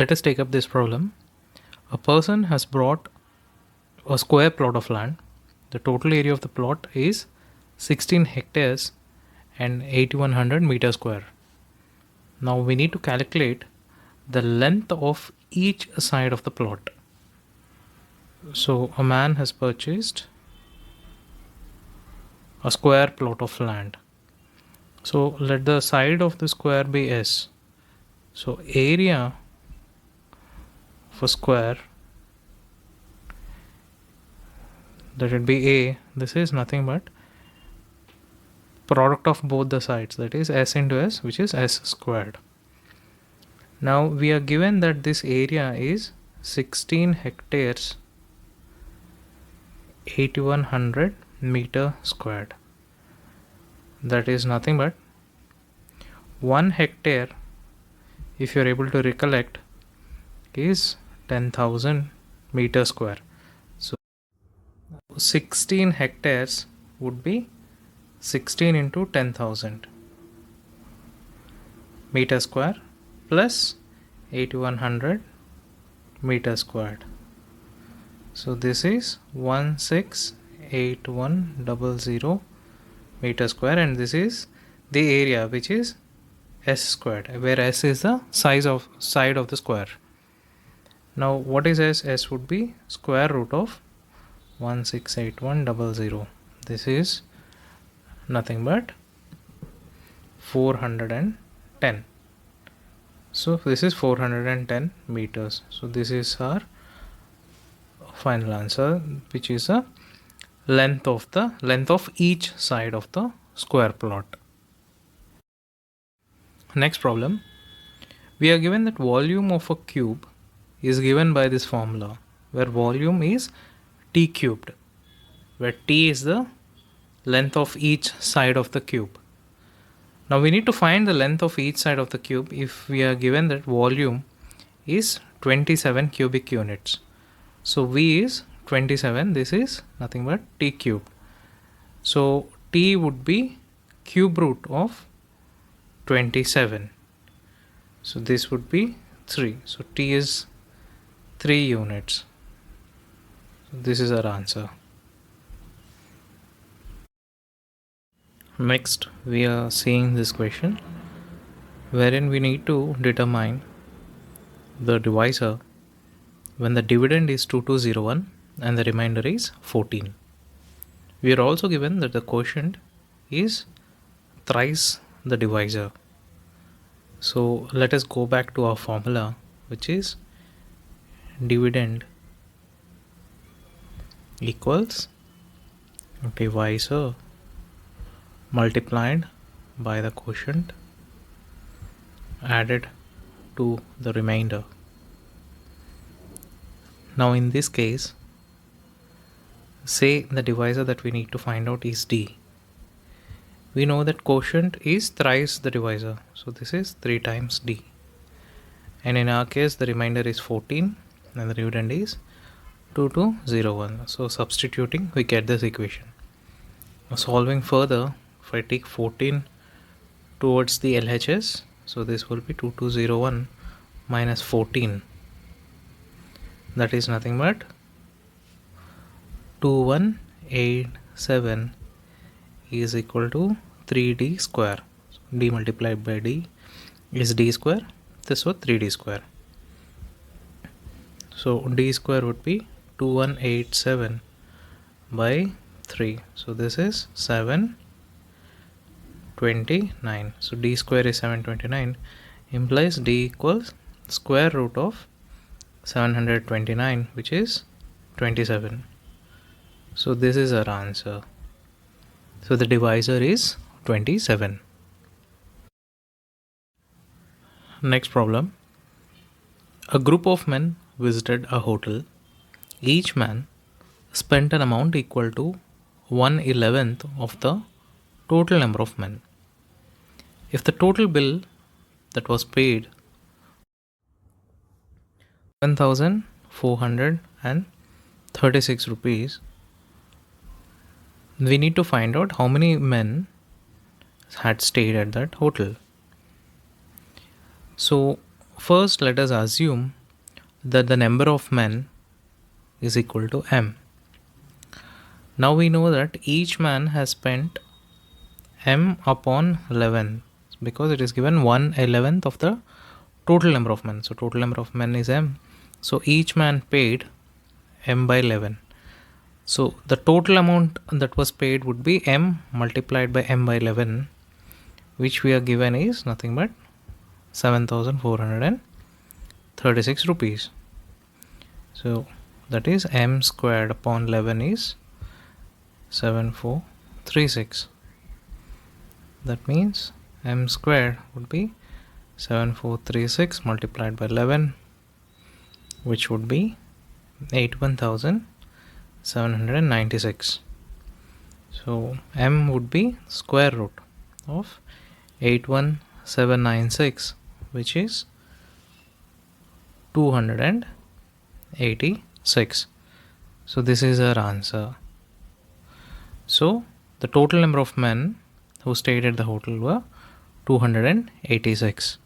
Let us take up this problem. A person has brought a square plot of land. The total area of the plot is 16 hectares and 8100 meters square. Now we need to calculate the length of each side of the plot. So a man has purchased a square plot of land. So let the side of the square be S. So area for square, let it be A. This is nothing but product of both the sides, that is S into S, which is S squared. Now we are given that this area is 16 hectares 8100 meter squared. That is nothing but 1 hectare, if you are able to recollect, is 10,000 meter square. So 16 hectares would be 16 into 10,000 meter square plus 8100 meter squared. So this is 168100 meter square, and this is the area, which is S squared, where S is the side of the square. Now what is S? S would be square root of 168100. This is nothing but 410. So this is 410 meters. So this is our final answer, which is the length of each side of the square plot. Next problem. We are given that volume of a cube is given by this formula, where volume is t cubed, where t is the length of each side of the cube. Now we need to find the length of each side of the cube if we are given that volume is 27 cubic units. So V is 27, this is nothing but t cubed. So t would be cube root of 27. So this would be 3. So t is 3 units. So this is our answer. Next, we are seeing this question wherein we need to determine the divisor when the dividend is 2201 and the remainder is 14. We are also given that the quotient is thrice the divisor. So let us go back to our formula, which is dividend equals divisor multiplied by the quotient added to the remainder. Now in this case, say the divisor that we need to find out is d. We know that quotient is thrice the divisor, so this is 3 times d, and in our case the remainder is 14 and the dividend is 2201. So substituting, we get this equation. Now solving further, if I take 14 towards the LHS, so this will be 2201 minus 14, that is nothing but 2187 is equal to 3d square. So d multiplied by d is d square, this was 3d square. So d square would be 2187 by 3. So this is 729. So d square is 729, implies d equals square root of 729, which is 27. So this is our answer. So the divisor is 27. Next problem. A group of men visited a hotel. Each man spent an amount equal to 1/11th of the total number of men. If the total bill that was paid 7,436 rupees, we need to find out how many men had stayed at that hotel. So first let us assume that the number of men is equal to m. Now we know that each man has spent m upon 11 because it is given 1/11th of the total number of men. So total number of men is m. So each man paid m by 11. So the total amount that was paid would be m multiplied by m by 11, which we are given is nothing but 7,436 rupees. So that is m squared upon 11 is 7436. That means m squared would be 7436 multiplied by 11, which would be 81,796. So m would be square root of 81796, which is 286. So this is our answer. So the total number of men who stayed at the hotel were 286.